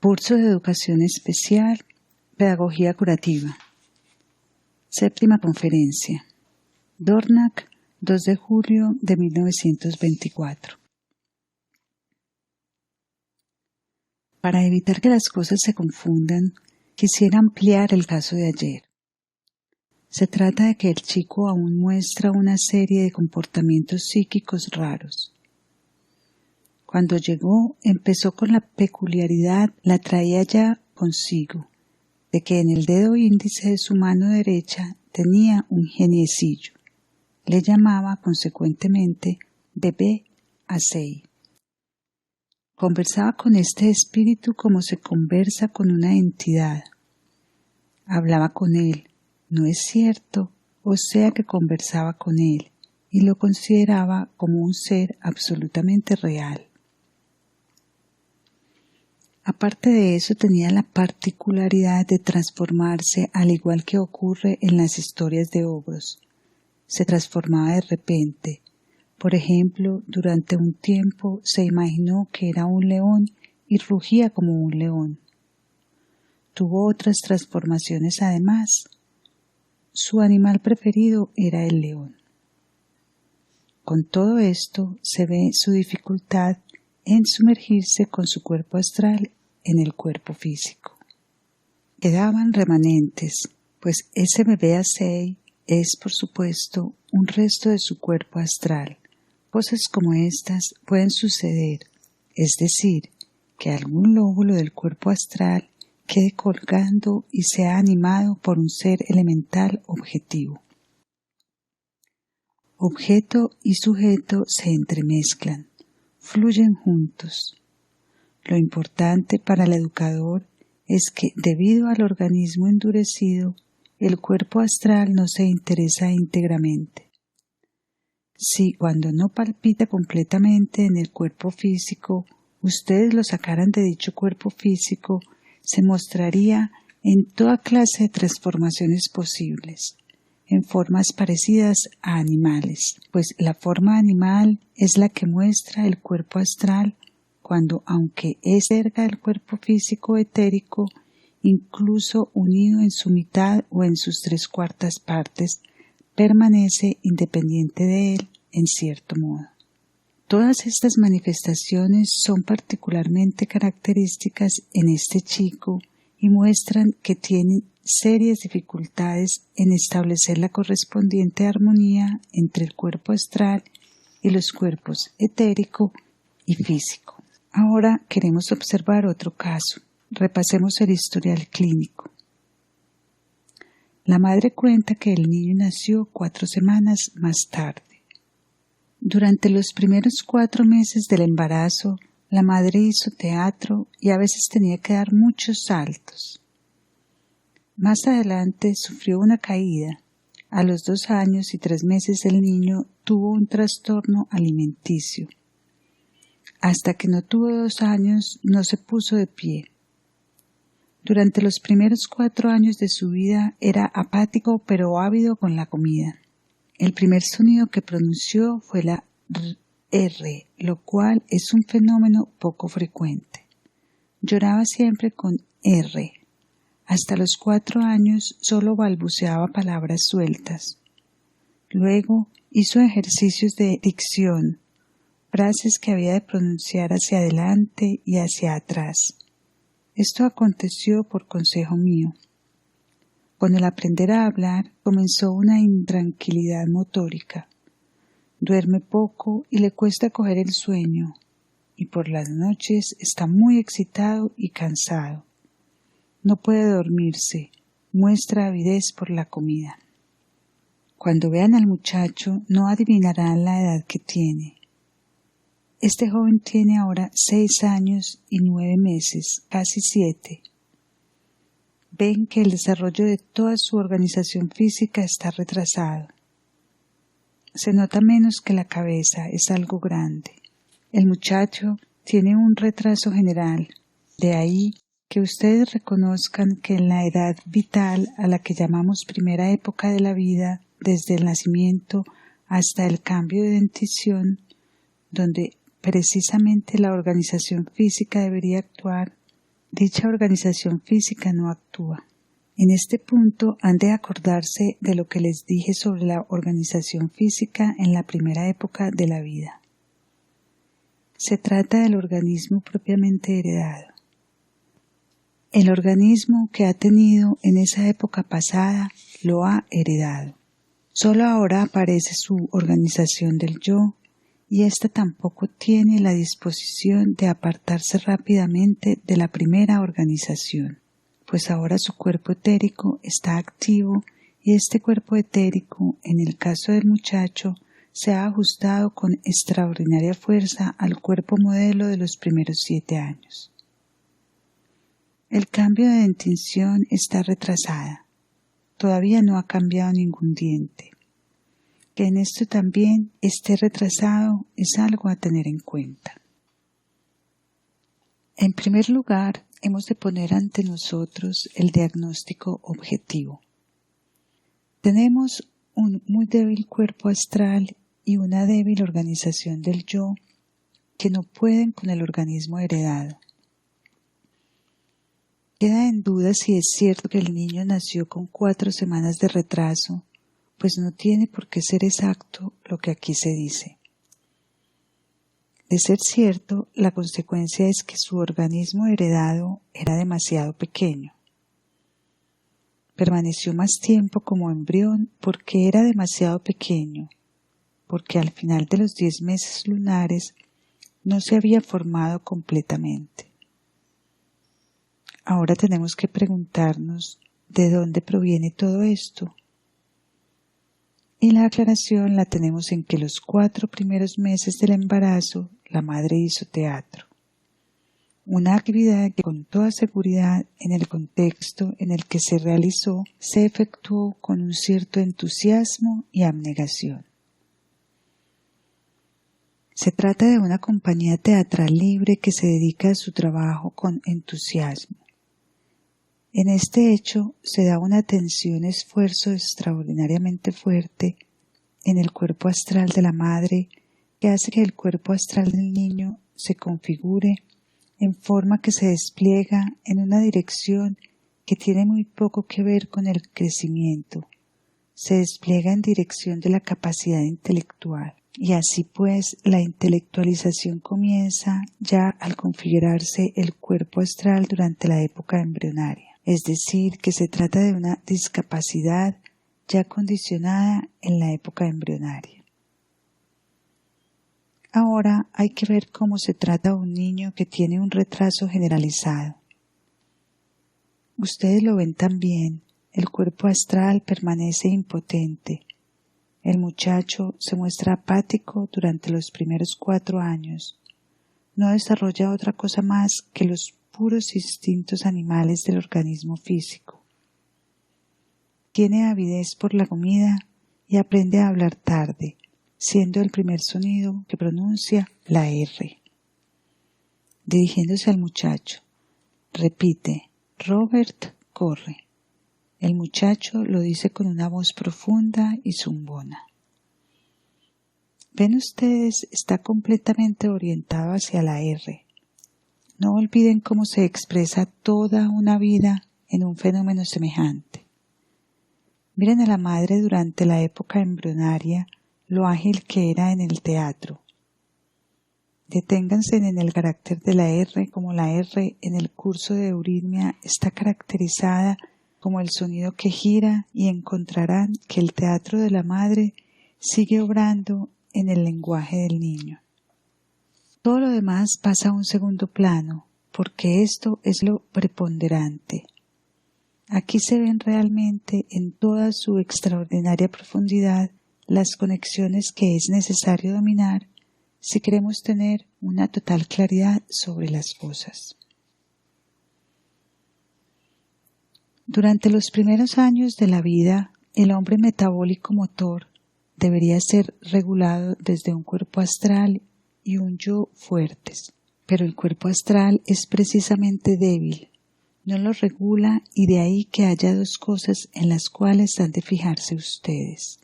Curso de Educación Especial, Pedagogía Curativa. Séptima Conferencia. Dornach, 2 de julio de 1924. Para evitar que las cosas se confundan, quisiera ampliar el caso de ayer. Se trata de que el chico aún muestra una serie de comportamientos psíquicos raros. Cuando llegó, empezó con la peculiaridad, la traía ya consigo, de que en el dedo índice de su mano derecha tenía un geniecillo. Le llamaba, consecuentemente, bebé Asei. Conversaba con este espíritu como se conversa con una entidad. Hablaba con él, no es cierto, o sea que conversaba con él, y lo consideraba como un ser absolutamente real. Aparte de eso, tenía la particularidad de transformarse al igual que ocurre en las historias de ogros. Se transformaba de repente. Por ejemplo, durante un tiempo se imaginó que era un león y rugía como un león. Tuvo otras transformaciones además. Su animal preferido era el león. Con todo esto se ve su dificultad en sumergirse con su cuerpo astral en el cuerpo físico. Quedaban remanentes, pues ese bebé Asei es, por supuesto, un resto de su cuerpo astral. Cosas como estas pueden suceder, es decir, que algún lóbulo del cuerpo astral quede colgando y sea animado por un ser elemental objetivo. Objeto y sujeto se entremezclan, fluyen juntos. Lo importante para el educador es que, debido al organismo endurecido, el cuerpo astral no se interesa íntegramente. Si cuando no palpita completamente en el cuerpo físico, ustedes lo sacaran de dicho cuerpo físico, se mostraría en toda clase de transformaciones posibles, en formas parecidas a animales, pues la forma animal es la que muestra el cuerpo astral cuando, aunque es cerca del cuerpo físico etérico, incluso unido en su mitad o en sus 3/4 partes, permanece independiente de él en cierto modo. Todas estas manifestaciones son particularmente características en este chico y muestran que tiene serias dificultades en establecer la correspondiente armonía entre el cuerpo astral y los cuerpos etérico y físico. Ahora queremos observar otro caso. Repasemos el historial clínico. La madre cuenta que el niño nació 4 semanas más tarde. Durante los primeros 4 meses del embarazo, la madre hizo teatro y a veces tenía que dar muchos saltos. Más adelante sufrió una caída. A los 2 años y 3 meses el niño tuvo un trastorno alimenticio. Hasta que no tuvo 2 años no se puso de pie. Durante los primeros 4 años de su vida era apático pero ávido con la comida. El primer sonido que pronunció fue la R, lo cual es un fenómeno poco frecuente. Lloraba siempre con R. Hasta los 4 años solo balbuceaba palabras sueltas. Luego hizo ejercicios de dicción, frases que había de pronunciar hacia adelante y hacia atrás. Esto aconteció por consejo mío. Con el aprender a hablar comenzó una intranquilidad motórica. Duerme poco y le cuesta coger el sueño, y por las noches está muy excitado y cansado. No puede dormirse, muestra avidez por la comida. Cuando vean al muchacho no adivinarán la edad que tiene. Este joven tiene ahora 6 años y 9 meses, casi 7. Ven que el desarrollo de toda su organización física está retrasado. Se nota menos que la cabeza, es algo grande. El muchacho tiene un retraso general, de ahí que ustedes reconozcan que en la edad vital a la que llamamos primera época de la vida, desde el nacimiento hasta el cambio de dentición, donde precisamente la organización física debería actuar, dicha organización física no actúa. En este punto han de acordarse de lo que les dije sobre la organización física en la primera época de la vida. Se trata del organismo propiamente heredado. El organismo que ha tenido en esa época pasada lo ha heredado. Solo ahora aparece su organización del yo, y ésta tampoco tiene la disposición de apartarse rápidamente de la primera organización, pues ahora su cuerpo etérico está activo y este cuerpo etérico, en el caso del muchacho, se ha ajustado con extraordinaria fuerza al cuerpo modelo de los primeros 7 años. El cambio de dentición está retrasada. Todavía no ha cambiado ningún diente. Que en esto también esté retrasado es algo a tener en cuenta. En primer lugar, hemos de poner ante nosotros el diagnóstico objetivo. Tenemos un muy débil cuerpo astral y una débil organización del yo que no pueden con el organismo heredado. Queda en duda si es cierto que el niño nació con 4 semanas de retraso, pues no tiene por qué ser exacto lo que aquí se dice. De ser cierto, la consecuencia es que su organismo heredado era demasiado pequeño. Permaneció más tiempo como embrión porque era demasiado pequeño, porque al final de los 10 meses lunares no se había formado completamente. Ahora tenemos que preguntarnos ¿de dónde proviene todo esto? Y la aclaración la tenemos en que los 4 primeros meses del embarazo la madre hizo teatro, una actividad que con toda seguridad en el contexto en el que se realizó se efectuó con un cierto entusiasmo y abnegación. Se trata de una compañía teatral libre que se dedica a su trabajo con entusiasmo. En este hecho se da una atención-esfuerzo extraordinariamente fuerte en el cuerpo astral de la madre que hace que el cuerpo astral del niño se configure en forma que se despliega en una dirección que tiene muy poco que ver con el crecimiento. Se despliega en dirección de la capacidad intelectual. Y así pues la intelectualización comienza ya al configurarse el cuerpo astral durante la época embrionaria. Es decir, que se trata de una discapacidad ya condicionada en la época embrionaria. Ahora hay que ver cómo se trata a un niño que tiene un retraso generalizado. Ustedes lo ven también, el cuerpo astral permanece impotente. El muchacho se muestra apático durante los primeros 4 años. No desarrolla otra cosa más que los puros instintos animales del organismo físico. Tiene avidez por la comida y aprende a hablar tarde, siendo el primer sonido que pronuncia la R. Dirigiéndose al muchacho, repite, Robert, corre. El muchacho lo dice con una voz profunda y zumbona. Ven ustedes, está completamente orientado hacia la R. No olviden cómo se expresa toda una vida en un fenómeno semejante. Miren a la madre durante la época embrionaria, lo ágil que era en el teatro. Deténganse en el carácter de la R, como la R en el curso de euritmia está caracterizada como el sonido que gira, y encontrarán que el teatro de la madre sigue obrando en el lenguaje del niño. Todo lo demás pasa a un segundo plano, porque esto es lo preponderante. Aquí se ven realmente en toda su extraordinaria profundidad las conexiones que es necesario dominar si queremos tener una total claridad sobre las cosas. Durante los primeros años de la vida, el hombre metabólico motor debería ser regulado desde un cuerpo astral y un yo fuertes, pero el cuerpo astral es precisamente débil, no lo regula, y de ahí que haya 2 cosas en las cuales han de fijarse ustedes.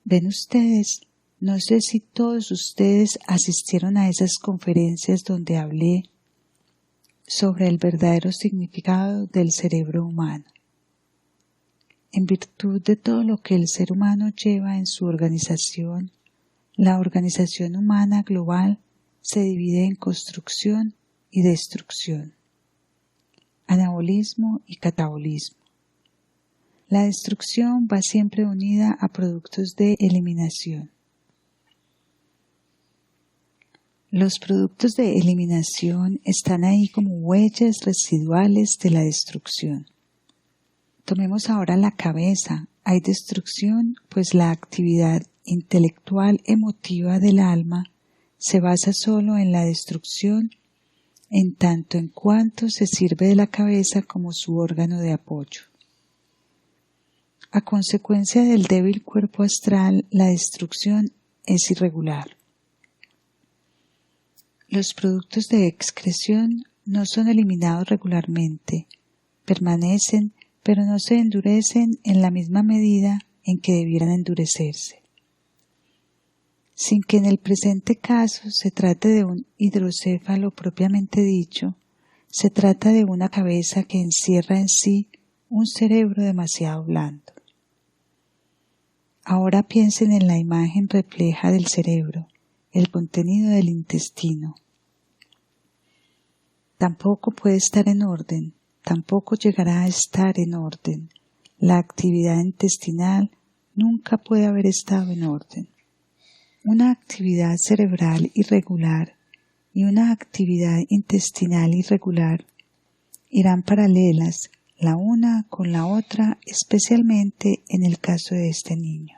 Ven ustedes, no sé si todos ustedes asistieron a esas conferencias donde hablé sobre el verdadero significado del cerebro humano. En virtud de todo lo que el ser humano lleva en su organización, la organización humana global se divide en construcción y destrucción, anabolismo y catabolismo. La destrucción va siempre unida a productos de eliminación. Los productos de eliminación están ahí como huellas residuales de la destrucción. Tomemos ahora la cabeza. Hay destrucción, pues la actividad intelectual emotiva del alma se basa solo en la destrucción en tanto en cuanto se sirve de la cabeza como su órgano de apoyo. A consecuencia del débil cuerpo astral, la destrucción es irregular. Los productos de excreción no son eliminados regularmente, permanecen, pero no se endurecen en la misma medida en que debieran endurecerse. Sin que en el presente caso se trate de un hidrocéfalo propiamente dicho, se trata de una cabeza que encierra en sí un cerebro demasiado blando. Ahora piensen en la imagen refleja del cerebro, el contenido del intestino. Tampoco puede estar en orden, tampoco llegará a estar en orden. La actividad intestinal nunca puede haber estado en orden. Una actividad cerebral irregular y una actividad intestinal irregular irán paralelas la una con la otra, especialmente en el caso de este niño.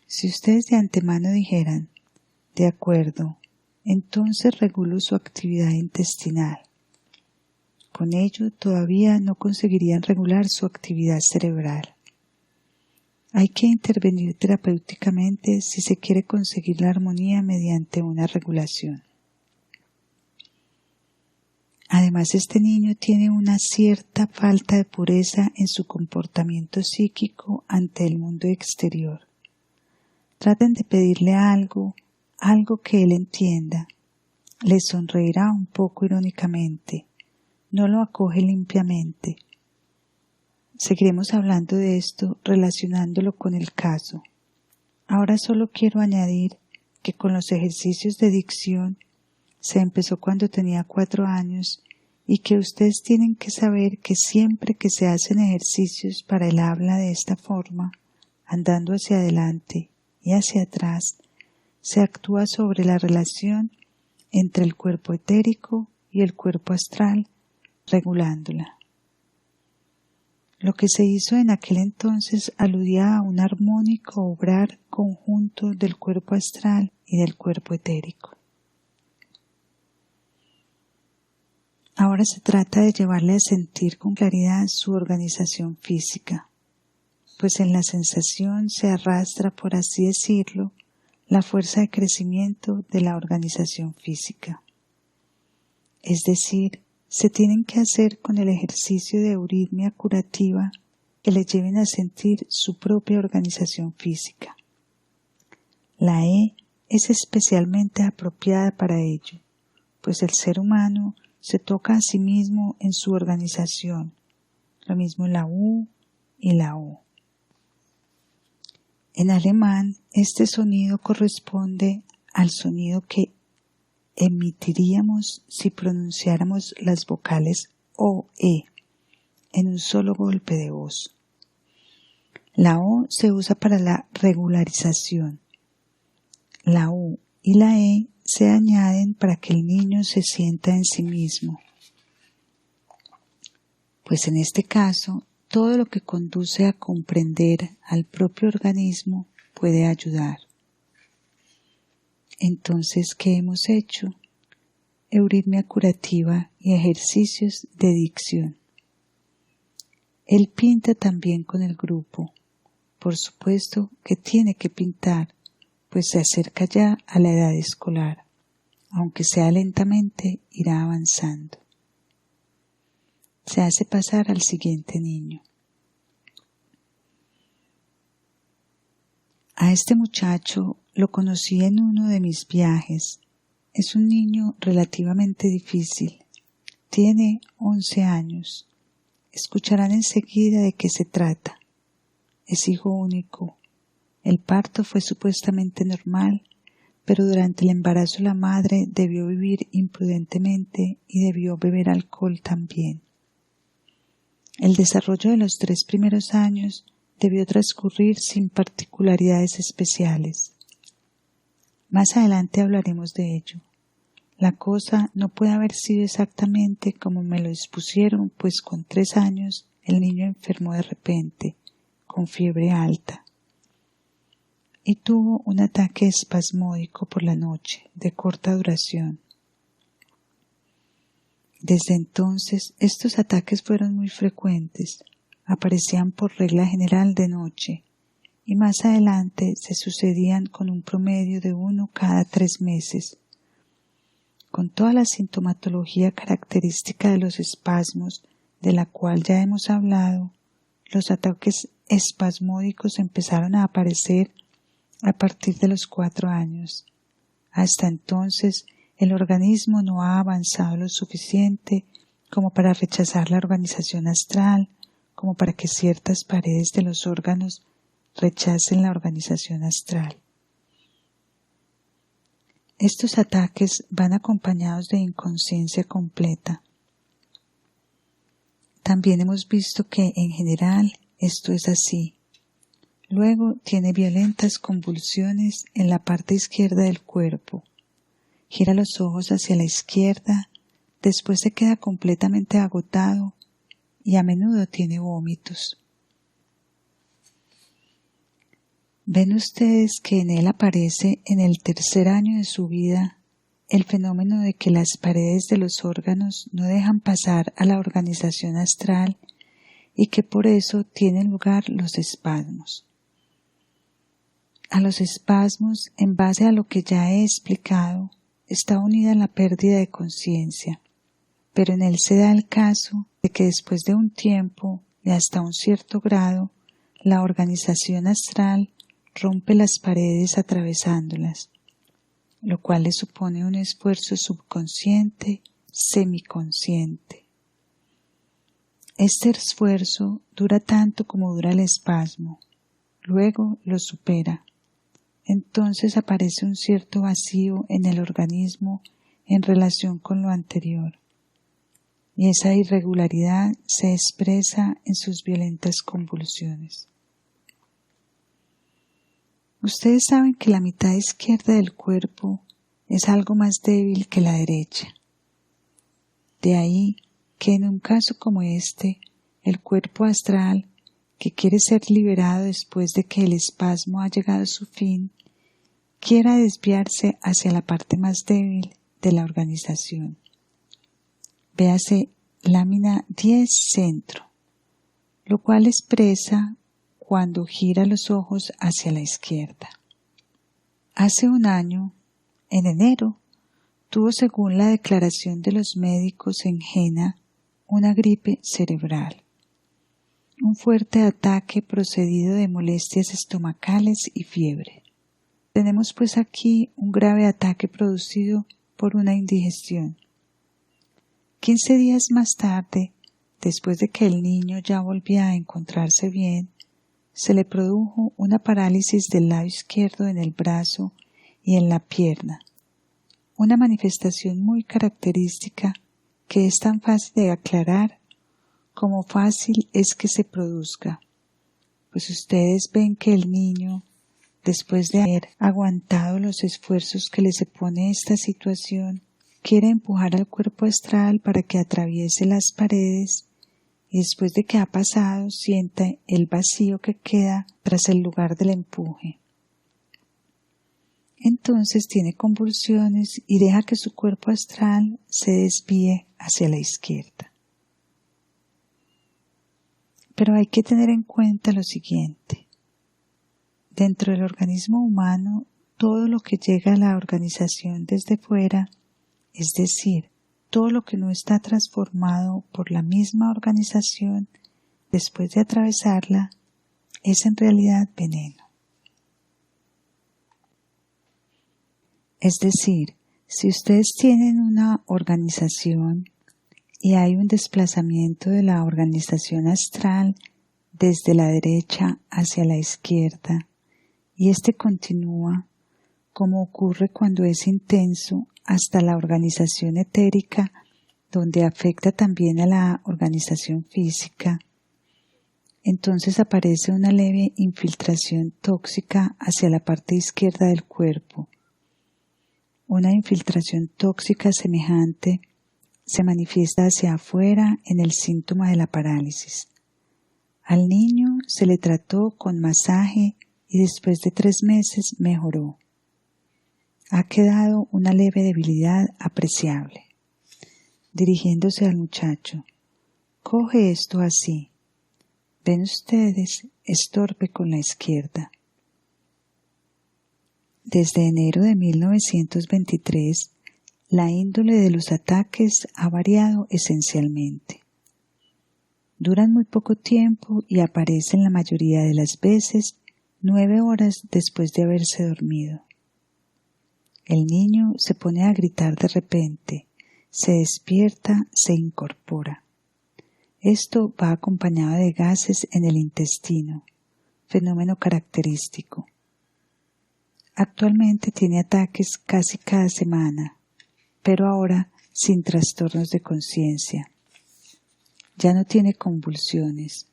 Si ustedes de antemano dijeran, de acuerdo, entonces regulo su actividad intestinal, con ello todavía no conseguirían regular su actividad cerebral. Hay que intervenir terapéuticamente si se quiere conseguir la armonía mediante una regulación. Además, este niño tiene una cierta falta de pureza en su comportamiento psíquico ante el mundo exterior. Traten de pedirle algo que él entienda. Le sonreirá un poco irónicamente. No lo acoge limpiamente. Seguiremos hablando de esto, relacionándolo con el caso. Ahora solo quiero añadir que con los ejercicios de dicción se empezó cuando tenía 4 años y que ustedes tienen que saber que siempre que se hacen ejercicios para el habla de esta forma, andando hacia adelante y hacia atrás, se actúa sobre la relación entre el cuerpo etérico y el cuerpo astral, regulándola. Lo que se hizo en aquel entonces aludía a un armónico obrar conjunto del cuerpo astral y del cuerpo etérico. Ahora se trata de llevarle a sentir con claridad su organización física, pues en la sensación se arrastra, por así decirlo, la fuerza de crecimiento de la organización física. Es decir, se tienen que hacer con el ejercicio de euritmia curativa que le lleven a sentir su propia organización física. La E es especialmente apropiada para ello, pues el ser humano se toca a sí mismo en su organización, lo mismo la U y la O. En alemán, este sonido corresponde al sonido que emitiríamos si pronunciáramos las vocales O, E en un solo golpe de voz. La O se usa para la regularización. La U y la E se añaden para que el niño se sienta en sí mismo. Pues en este caso, todo lo que conduce a comprender al propio organismo puede ayudar. Entonces, ¿qué hemos hecho? Euritmia curativa y ejercicios de dicción. Él pinta también con el grupo. Por supuesto que tiene que pintar, pues se acerca ya a la edad escolar. Aunque sea lentamente, irá avanzando. Se hace pasar al siguiente niño. A este muchacho lo conocí en uno de mis viajes. Es un niño relativamente difícil. Tiene 11 años. Escucharán enseguida de qué se trata. Es hijo único. El parto fue supuestamente normal, pero durante el embarazo la madre debió vivir imprudentemente y debió beber alcohol también. El desarrollo de los 3 primeros años debió transcurrir sin particularidades especiales. Más adelante hablaremos de ello. La cosa no puede haber sido exactamente como me lo expusieron, pues con 3 años el niño enfermó de repente, con fiebre alta, y tuvo un ataque espasmódico por la noche, de corta duración. Desde entonces, estos ataques fueron muy frecuentes, aparecían por regla general de noche, y más adelante se sucedían con un promedio de 1 cada 3 meses. Con toda la sintomatología característica de los espasmos, de la cual ya hemos hablado, los ataques espasmódicos empezaron a aparecer a partir de los 4 años. Hasta entonces, el organismo no ha avanzado lo suficiente como para rechazar la organización astral, como para que ciertas paredes de los órganos rechacen la organización astral. Estos ataques van acompañados de inconsciencia completa. También hemos visto que, en general, esto es así. Luego tiene violentas convulsiones en la parte izquierda del cuerpo. Gira los ojos hacia la izquierda, después se queda completamente agotado y a menudo tiene vómitos. Ven ustedes que en él aparece en el 3er año de su vida el fenómeno de que las paredes de los órganos no dejan pasar a la organización astral y que por eso tienen lugar los espasmos. A los espasmos, en base a lo que ya he explicado, está unida la pérdida de conciencia, pero en él se da el caso de que después de un tiempo y hasta un cierto grado, la organización astral rompe las paredes atravesándolas, lo cual le supone un esfuerzo subconsciente, semiconsciente. Este esfuerzo dura tanto como dura el espasmo, luego lo supera. Entonces aparece un cierto vacío en el organismo en relación con lo anterior, y esa irregularidad se expresa en sus violentas convulsiones. Ustedes saben que la mitad izquierda del cuerpo es algo más débil que la derecha. De ahí que en un caso como este, el cuerpo astral, que quiere ser liberado después de que el espasmo ha llegado a su fin, quiera desviarse hacia la parte más débil de la organización. Véase lámina 10 centro, lo cual expresa cuando gira los ojos hacia la izquierda. Hace un año, en enero, tuvo, según la declaración de los médicos en Jena, una gripe cerebral, un fuerte ataque procedido de molestias estomacales y fiebre. Tenemos pues aquí un grave ataque producido por una indigestión. 15 días más tarde, después de que el niño ya volvía a encontrarse bien, se le produjo una parálisis del lado izquierdo en el brazo y en la pierna, una manifestación muy característica que es tan fácil de aclarar como fácil es que se produzca, pues ustedes ven que el niño, después de haber aguantado los esfuerzos que le supone esta situación, quiere empujar al cuerpo astral para que atraviese las paredes y después de que ha pasado sienta el vacío que queda tras el lugar del empuje. Entonces tiene convulsiones y deja que su cuerpo astral se desvíe hacia la izquierda. Pero hay que tener en cuenta lo siguiente. Dentro del organismo humano, todo lo que llega a la organización desde fuera, es decir, todo lo que no está transformado por la misma organización después de atravesarla, es en realidad veneno. Es decir, Si ustedes tienen una organización y hay un desplazamiento de la organización astral desde la derecha hacia la izquierda, y este continúa, como ocurre cuando es intenso, hasta la organización etérica, donde afecta también a la organización física, entonces aparece una leve infiltración tóxica hacia la parte izquierda del cuerpo. Una infiltración tóxica semejante se manifiesta hacia afuera en el síntoma de la parálisis. Al niño se le trató con masaje y después de 3 meses mejoró. Ha quedado una leve debilidad apreciable. Dirigiéndose al muchacho, coge esto así. Ven ustedes, estorbe con la izquierda. Desde enero de 1923, la índole de los ataques ha variado esencialmente. Duran muy poco tiempo y aparecen la mayoría de las veces 9 horas después de haberse dormido. El niño se pone a gritar de repente, se despierta, se incorpora. Esto va acompañado de gases en el intestino, fenómeno característico. Actualmente tiene ataques casi cada semana, pero ahora sin trastornos de conciencia. Ya no tiene convulsiones.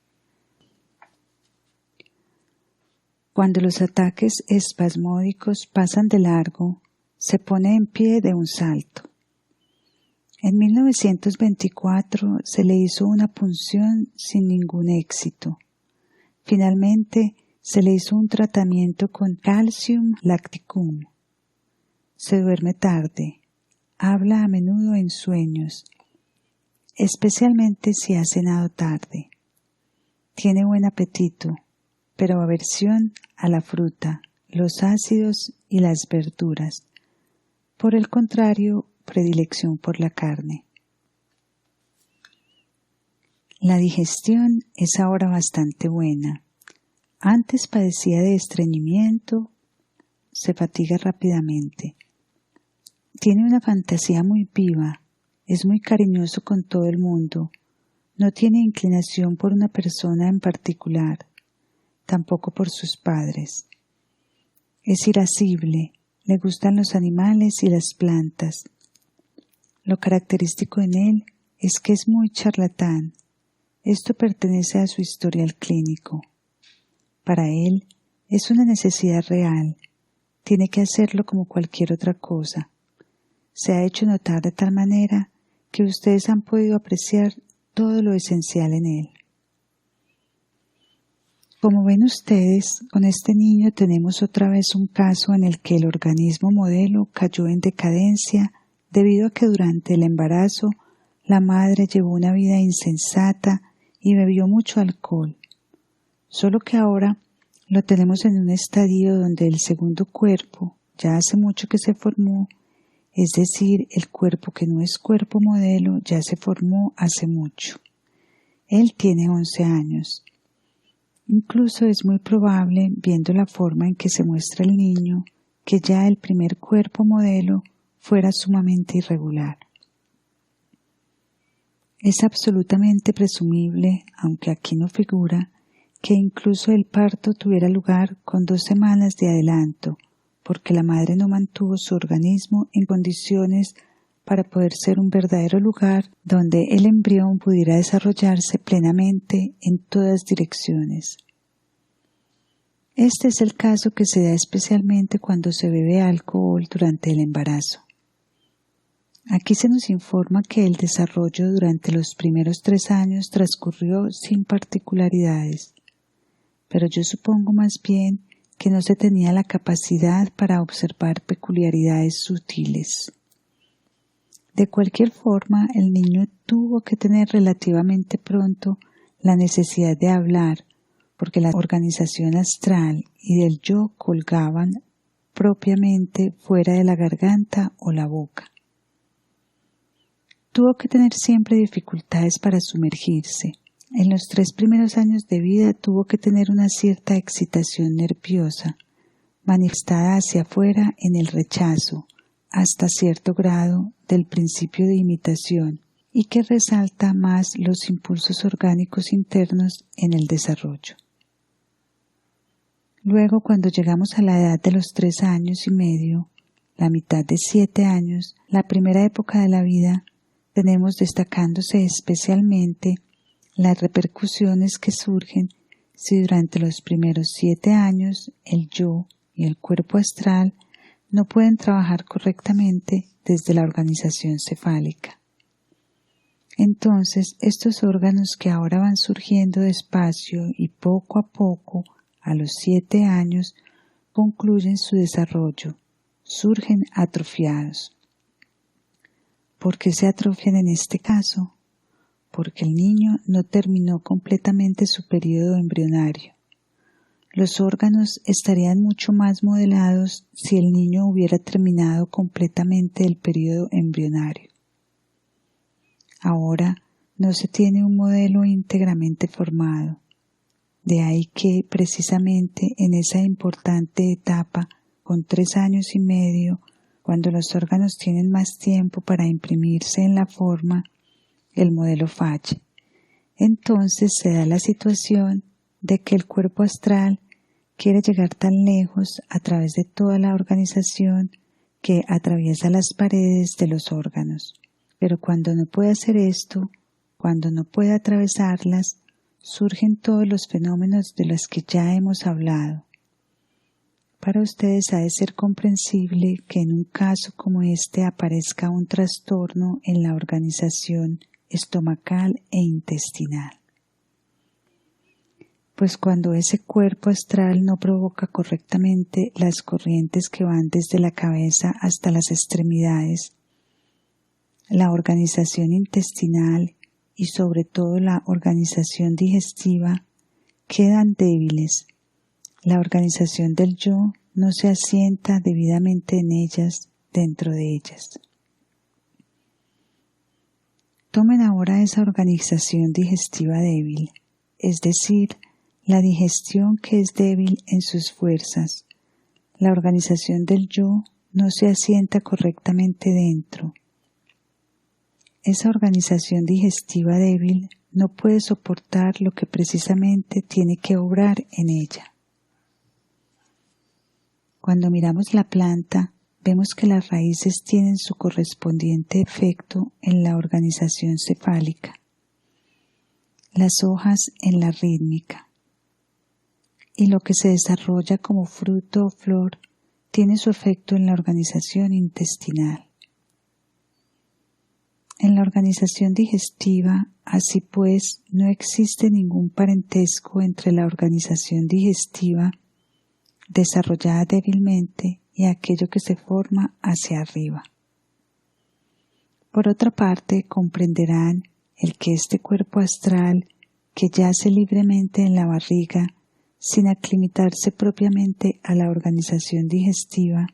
Cuando los ataques espasmódicos pasan de largo, se pone en pie de un salto. En 1924 se le hizo una punción sin ningún éxito. Finalmente se le hizo un tratamiento con calcium lacticum. Se duerme tarde, habla a menudo en sueños, especialmente si ha cenado tarde. Tiene buen apetito, pero aversión a la fruta, los ácidos y las verduras. Por el contrario, predilección por la carne. La digestión es ahora bastante buena. Antes padecía de estreñimiento, se fatiga rápidamente. Tiene una fantasía muy viva, es muy cariñoso con todo el mundo, no tiene inclinación por una persona en particular, tampoco por sus padres. Es irascible, le gustan los animales y las plantas. Lo característico en él es que es muy charlatán. Esto pertenece a su historial clínico. Para él es una necesidad real. Tiene que hacerlo como cualquier otra cosa. Se ha hecho notar de tal manera que ustedes han podido apreciar todo lo esencial en él. Como ven ustedes, con este niño tenemos otra vez un caso en el que el organismo modelo cayó en decadencia debido a que durante el embarazo la madre llevó una vida insensata y bebió mucho alcohol. Solo que ahora lo tenemos en un estadio donde el segundo cuerpo, ya hace mucho que se formó, es decir, el cuerpo que no es cuerpo modelo ya se formó hace mucho. Él tiene 11 años. Incluso es muy probable, viendo la forma en que se muestra el niño, que ya el primer cuerpo modelo fuera sumamente irregular. Es absolutamente presumible, aunque aquí no figura, que incluso el parto tuviera lugar con 2 semanas de adelanto, porque la madre no mantuvo su organismo en condiciones para poder ser un verdadero lugar donde el embrión pudiera desarrollarse plenamente en todas direcciones. Este es el caso que se da especialmente cuando se bebe alcohol durante el embarazo. Aquí se nos informa que el desarrollo durante los primeros 3 años transcurrió sin particularidades, pero yo supongo más bien que no se tenía la capacidad para observar peculiaridades sutiles. De cualquier forma, el niño tuvo que tener relativamente pronto la necesidad de hablar, porque la organización astral y del yo colgaban propiamente fuera de la garganta o la boca. Tuvo que tener siempre dificultades para sumergirse. En los 3 primeros años de vida tuvo que tener una cierta excitación nerviosa, manifestada hacia afuera en el rechazo, hasta cierto grado del principio de imitación y que resalta más los impulsos orgánicos internos en el desarrollo. Luego, cuando llegamos a la edad de los 3 años y medio, la mitad de 7 años, la primera época de la vida, tenemos destacándose especialmente las repercusiones que surgen si durante los primeros 7 años el yo y el cuerpo astral no pueden trabajar correctamente desde la organización cefálica. Entonces, estos órganos que ahora van surgiendo despacio y poco a poco, a los 7 años, concluyen su desarrollo, surgen atrofiados. ¿Por qué se atrofian en este caso? Porque el niño no terminó completamente su periodo embrionario. Los órganos estarían mucho más modelados si el niño hubiera terminado completamente el periodo embrionario. Ahora no se tiene un modelo íntegramente formado. De ahí que, precisamente en esa importante etapa, con 3 años y medio, cuando los órganos tienen más tiempo para imprimirse en la forma, el modelo falle. Entonces se da la situación de que el cuerpo astral quiere llegar tan lejos a través de toda la organización que atraviesa las paredes de los órganos. Pero cuando no puede hacer esto, cuando no puede atravesarlas, surgen todos los fenómenos de los que ya hemos hablado. Para ustedes ha de ser comprensible que en un caso como este aparezca un trastorno en la organización estomacal e intestinal. Pues cuando ese cuerpo astral no provoca correctamente las corrientes que van desde la cabeza hasta las extremidades, la organización intestinal y sobre todo la organización digestiva quedan débiles. La organización del yo no se asienta debidamente en ellas, dentro de ellas. Tomen ahora esa organización digestiva débil, es decir, la digestión que es débil en sus fuerzas. La organización del yo no se asienta correctamente dentro. Esa organización digestiva débil no puede soportar lo que precisamente tiene que obrar en ella. Cuando miramos la planta, vemos que las raíces tienen su correspondiente efecto en la organización cefálica, las hojas en la rítmica, y lo que se desarrolla como fruto o flor tiene su efecto en la organización intestinal. En la organización digestiva, así pues, no existe ningún parentesco entre la organización digestiva desarrollada débilmente y aquello que se forma hacia arriba. Por otra parte, comprenderán el que este cuerpo astral que yace libremente en la barriga, sin aclimatarse propiamente a la organización digestiva,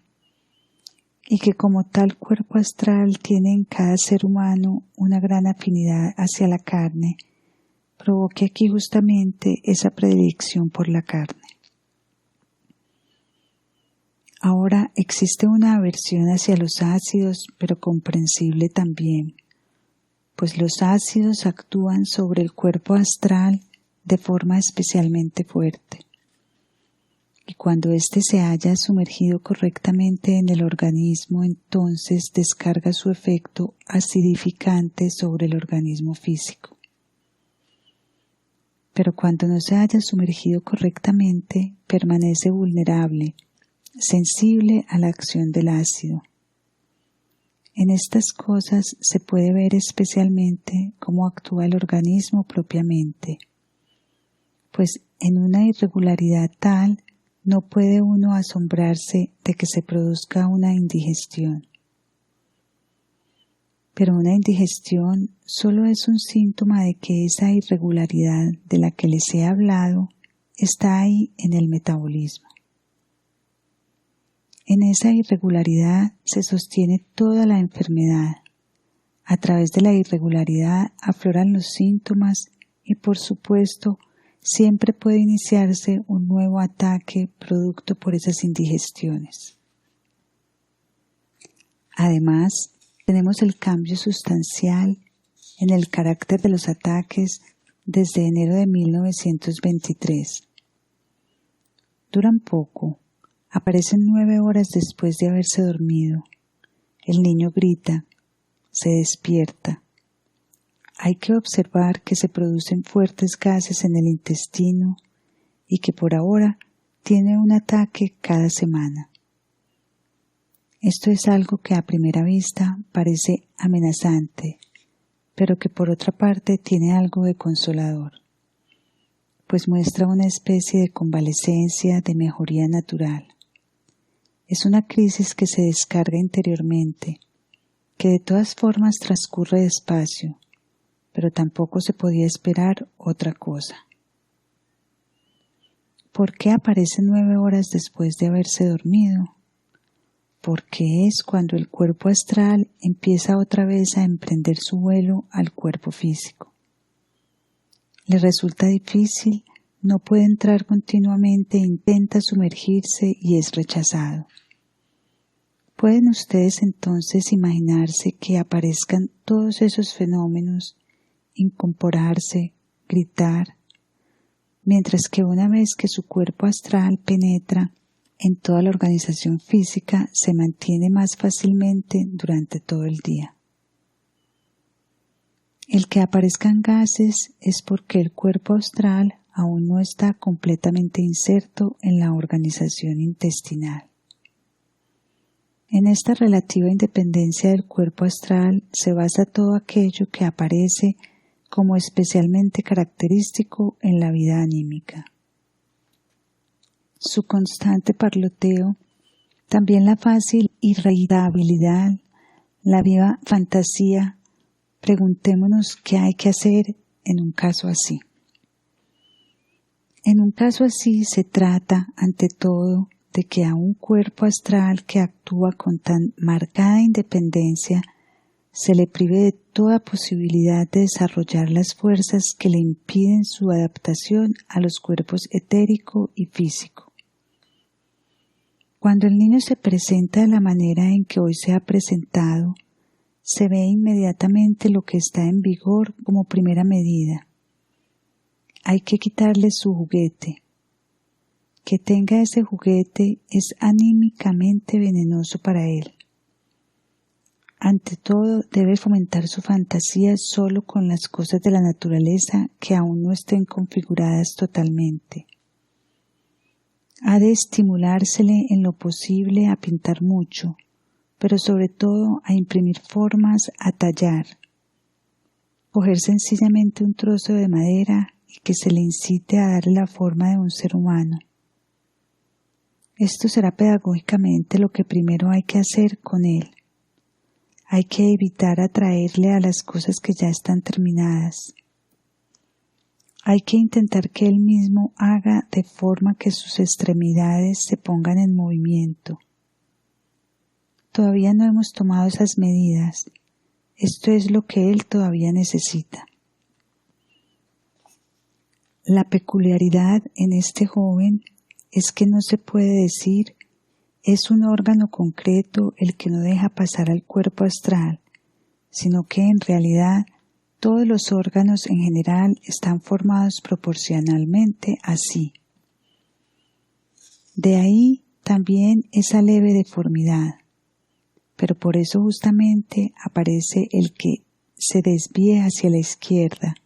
y que como tal cuerpo astral tiene en cada ser humano una gran afinidad hacia la carne, provoque aquí justamente esa predilección por la carne. Ahora existe una aversión hacia los ácidos, pero comprensible también, pues los ácidos actúan sobre el cuerpo astral de forma especialmente fuerte. Y cuando éste se haya sumergido correctamente en el organismo, entonces descarga su efecto acidificante sobre el organismo físico. Pero cuando no se haya sumergido correctamente, permanece vulnerable, sensible a la acción del ácido. En estas cosas se puede ver especialmente cómo actúa el organismo propiamente, pues en una irregularidad tal no puede uno asombrarse de que se produzca una indigestión. Pero una indigestión solo es un síntoma de que esa irregularidad de la que les he hablado está ahí en el metabolismo. En esa irregularidad se sostiene toda la enfermedad. A través de la irregularidad afloran los síntomas y, por supuesto, siempre puede iniciarse un nuevo ataque producto por esas indigestiones. Además, tenemos el cambio sustancial en el carácter de los ataques desde enero de 1923. Duran poco, aparecen 9 horas después de haberse dormido. El niño grita, se despierta. Hay que observar que se producen fuertes gases en el intestino y que por ahora tiene un ataque cada semana. Esto es algo que a primera vista parece amenazante, pero que por otra parte tiene algo de consolador, pues muestra una especie de convalecencia, de mejoría natural. Es una crisis que se descarga interiormente, que de todas formas transcurre despacio, pero tampoco se podía esperar otra cosa. ¿Por qué aparece 9 horas después de haberse dormido? Porque es cuando el cuerpo astral empieza otra vez a emprender su vuelo al cuerpo físico. Le resulta difícil, no puede entrar continuamente, intenta sumergirse y es rechazado. ¿Pueden ustedes entonces imaginarse que aparezcan todos esos fenómenos, incorporarse, gritar, mientras que una vez que su cuerpo astral penetra en toda la organización física se mantiene más fácilmente durante todo el día? El que aparezcan gases es porque el cuerpo astral aún no está completamente inserto en la organización intestinal. En esta relativa independencia del cuerpo astral se basa todo aquello que aparece como especialmente característico en la vida anímica. Su constante parloteo, también la fácil irritabilidad, la viva fantasía. Preguntémonos qué hay que hacer en un caso así. En un caso así se trata, ante todo, de que a un cuerpo astral que actúa con tan marcada independencia se le prive de toda posibilidad de desarrollar las fuerzas que le impiden su adaptación a los cuerpos etérico y físico. Cuando el niño se presenta de la manera en que hoy se ha presentado, se ve inmediatamente lo que está en vigor como primera medida. Hay que quitarle su juguete. Que tenga ese juguete es anímicamente venenoso para él. Ante todo, debe fomentar su fantasía solo con las cosas de la naturaleza que aún no estén configuradas totalmente. Ha de estimulársele en lo posible a pintar mucho, pero sobre todo a imprimir formas, a tallar. Coger sencillamente un trozo de madera y que se le incite a darle la forma de un ser humano. Esto será pedagógicamente lo que primero hay que hacer con él. Hay que evitar atraerle a las cosas que ya están terminadas. Hay que intentar que él mismo haga de forma que sus extremidades se pongan en movimiento. Todavía no hemos tomado esas medidas. Esto es lo que él todavía necesita. La peculiaridad en este joven es que no se puede decir es un órgano concreto el que no deja pasar al cuerpo astral, sino que en realidad todos los órganos en general están formados proporcionalmente así. De ahí también esa leve deformidad, pero por eso justamente aparece el que se desvíe hacia la izquierda,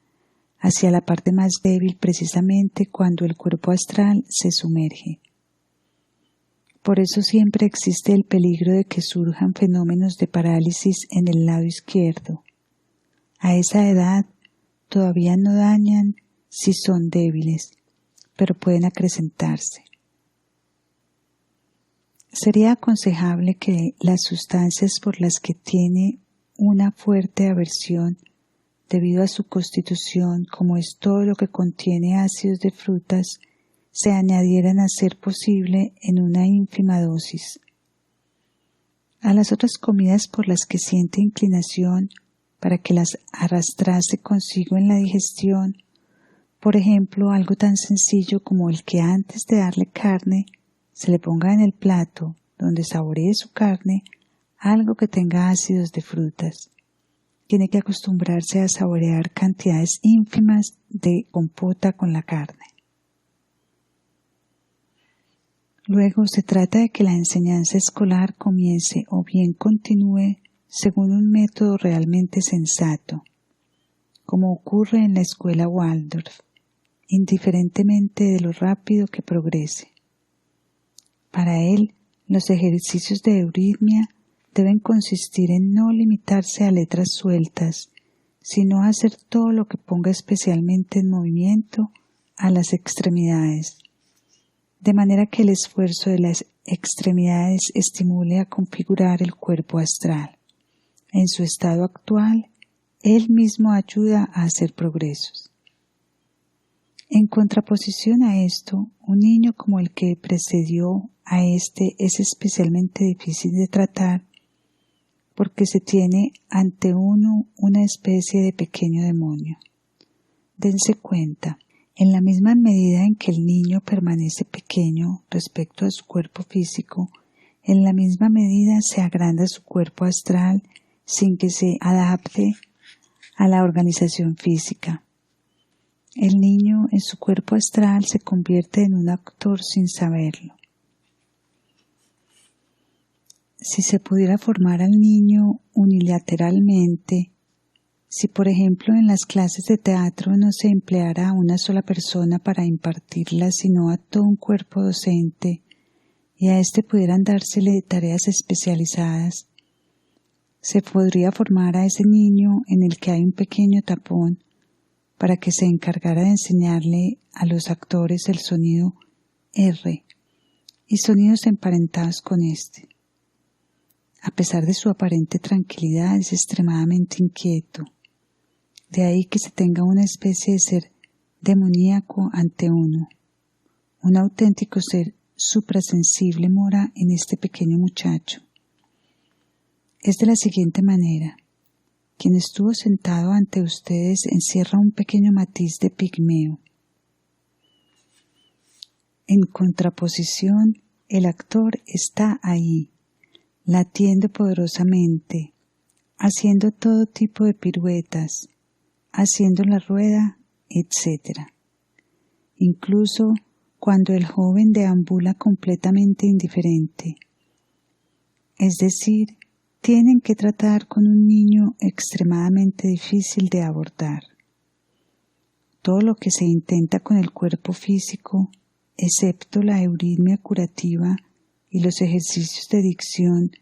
hacia la parte más débil precisamente cuando el cuerpo astral se sumerge. Por eso siempre existe el peligro de que surjan fenómenos de parálisis en el lado izquierdo. A esa edad todavía no dañan si son débiles, pero pueden acrecentarse. Sería aconsejable que las sustancias por las que tiene una fuerte aversión debido a su constitución, como es todo lo que contiene ácidos de frutas, se añadieran a ser posible en una ínfima dosis. A las otras comidas por las que siente inclinación, para que las arrastrase consigo en la digestión, por ejemplo, algo tan sencillo como el que antes de darle carne, se le ponga en el plato, donde saboree su carne, algo que tenga ácidos de frutas. Tiene que acostumbrarse a saborear cantidades ínfimas de compota con la carne. Luego se trata de que la enseñanza escolar comience o bien continúe según un método realmente sensato, como ocurre en la escuela Waldorf, indiferentemente de lo rápido que progrese. Para él, los ejercicios de euritmia deben consistir en no limitarse a letras sueltas, sino a hacer todo lo que ponga especialmente en movimiento a las extremidades, de manera que el esfuerzo de las extremidades estimule a configurar el cuerpo astral. En su estado actual, él mismo ayuda a hacer progresos. En contraposición a esto, un niño como el que precedió a este es especialmente difícil de tratar porque se tiene ante uno una especie de pequeño demonio. Dense cuenta, en la misma medida en que el niño permanece pequeño respecto a su cuerpo físico, en la misma medida se agranda su cuerpo astral sin que se adapte a la organización física. El niño en su cuerpo astral se convierte en un actor sin saberlo. Si se pudiera formar al niño unilateralmente, si por ejemplo en las clases de teatro no se empleara a una sola persona para impartirlas, sino a todo un cuerpo docente, y a éste pudieran dársele tareas especializadas, se podría formar a ese niño en el que hay un pequeño tapón para que se encargara de enseñarle a los actores el sonido R y sonidos emparentados con este. A pesar de su aparente tranquilidad, es extremadamente inquieto. De ahí que se tenga una especie de ser demoníaco ante uno. Un auténtico ser suprasensible mora en este pequeño muchacho. Es de la siguiente manera. Quien estuvo sentado ante ustedes encierra un pequeño matiz de pigmeo. En contraposición, el actor está ahí, latiendo poderosamente, haciendo todo tipo de piruetas, haciendo la rueda, etc. Incluso cuando el joven deambula completamente indiferente. Es decir, tienen que tratar con un niño extremadamente difícil de abordar. Todo lo que se intenta con el cuerpo físico, excepto la euritmia curativa y los ejercicios de dicción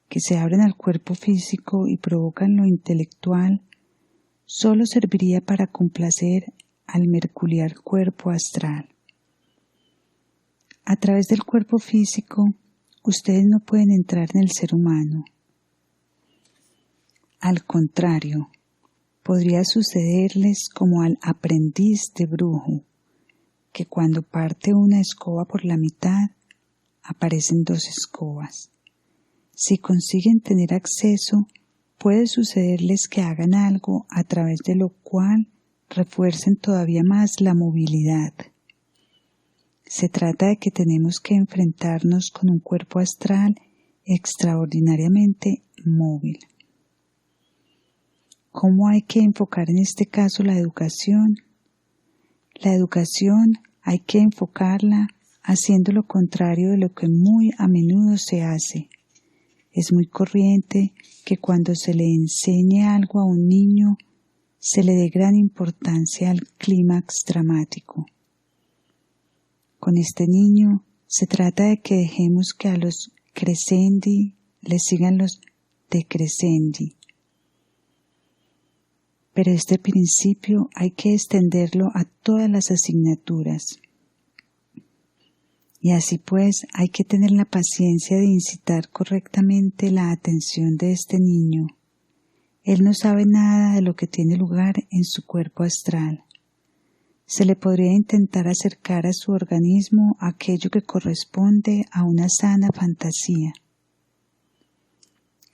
que se abren al cuerpo físico y provocan lo intelectual, solo serviría para complacer al mercurial cuerpo astral. A través del cuerpo físico, ustedes no pueden entrar en el ser humano. Al contrario, podría sucederles como al aprendiz de brujo, que cuando parte una escoba por la mitad, aparecen dos escobas. Si consiguen tener acceso, puede sucederles que hagan algo a través de lo cual refuercen todavía más la movilidad. Se trata de que tenemos que enfrentarnos con un cuerpo astral extraordinariamente móvil. ¿Cómo hay que enfocar en este caso la educación? La educación hay que enfocarla haciendo lo contrario de lo que muy a menudo se hace. Es muy corriente que cuando se le enseñe algo a un niño, se le dé gran importancia al clímax dramático. Con este niño se trata de que dejemos que a los crescendi le sigan los decrescendi. Pero este principio hay que extenderlo a todas las asignaturas. Y así pues hay que tener la paciencia de incitar correctamente la atención de este niño. Él no sabe nada de lo que tiene lugar en su cuerpo astral. Se le podría intentar acercar a su organismo aquello que corresponde a una sana fantasía.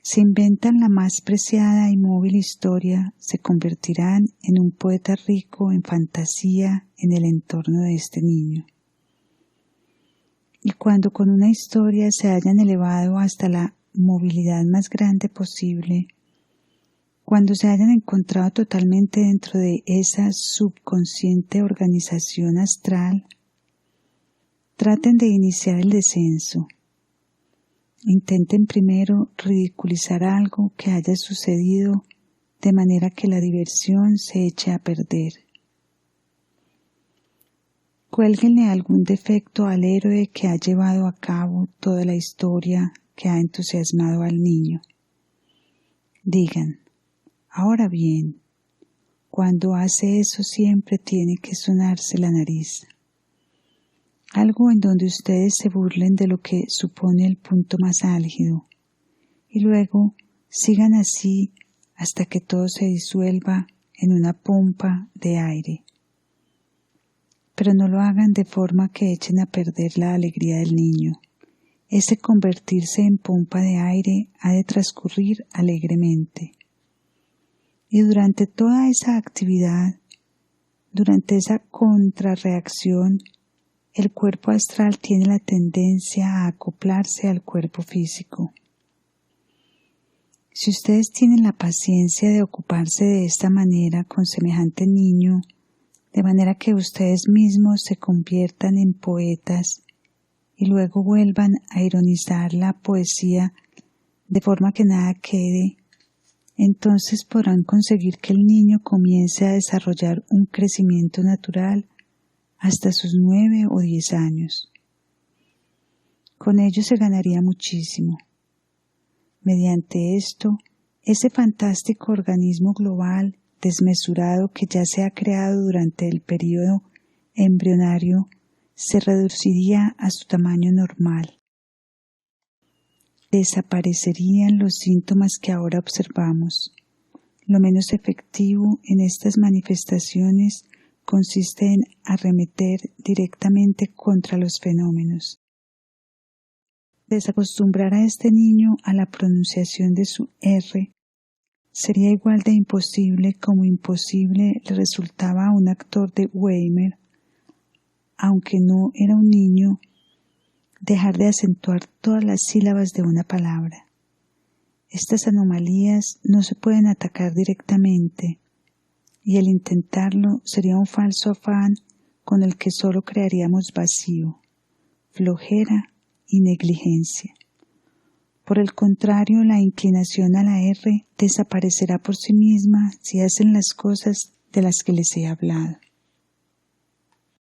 Si inventan la más preciada y móvil historia, se convertirán en un poeta rico en fantasía en el entorno de este niño. Y cuando con una historia se hayan elevado hasta la movilidad más grande posible, cuando se hayan encontrado totalmente dentro de esa subconsciente organización astral, traten de iniciar el descenso. Intenten primero ridiculizar algo que haya sucedido de manera que la diversión se eche a perder. Cuélguenle algún defecto al héroe que ha llevado a cabo toda la historia que ha entusiasmado al niño. Digan, ahora bien, cuando hace eso siempre tiene que sonarse la nariz. Algo en donde ustedes se burlen de lo que supone el punto más álgido, y luego sigan así hasta que todo se disuelva en una pompa de aire. Pero no lo hagan de forma que echen a perder la alegría del niño. Ese convertirse en pompa de aire ha de transcurrir alegremente. Y durante toda esa actividad, durante esa contrarreacción, el cuerpo astral tiene la tendencia a acoplarse al cuerpo físico. Si ustedes tienen la paciencia de ocuparse de esta manera con semejante niño, de manera que ustedes mismos se conviertan en poetas y luego vuelvan a ironizar la poesía de forma que nada quede, entonces podrán conseguir que el niño comience a desarrollar un crecimiento natural hasta sus 9 o 10 años. Con ello se ganaría muchísimo. Mediante esto, ese fantástico organismo global desmesurado que ya se ha creado durante el período embrionario se reduciría a su tamaño normal. Desaparecerían los síntomas que ahora observamos. Lo menos efectivo en estas manifestaciones consiste en arremeter directamente contra los fenómenos. Desacostumbrar a este niño a la pronunciación de su R sería igual de imposible como imposible le resultaba a un actor de Weimar, aunque no era un niño, dejar de acentuar todas las sílabas de una palabra. Estas anomalías no se pueden atacar directamente, y el intentarlo sería un falso afán con el que solo crearíamos vacío, flojera y negligencia. Por el contrario, la inclinación a la R desaparecerá por sí misma si hacen las cosas de las que les he hablado.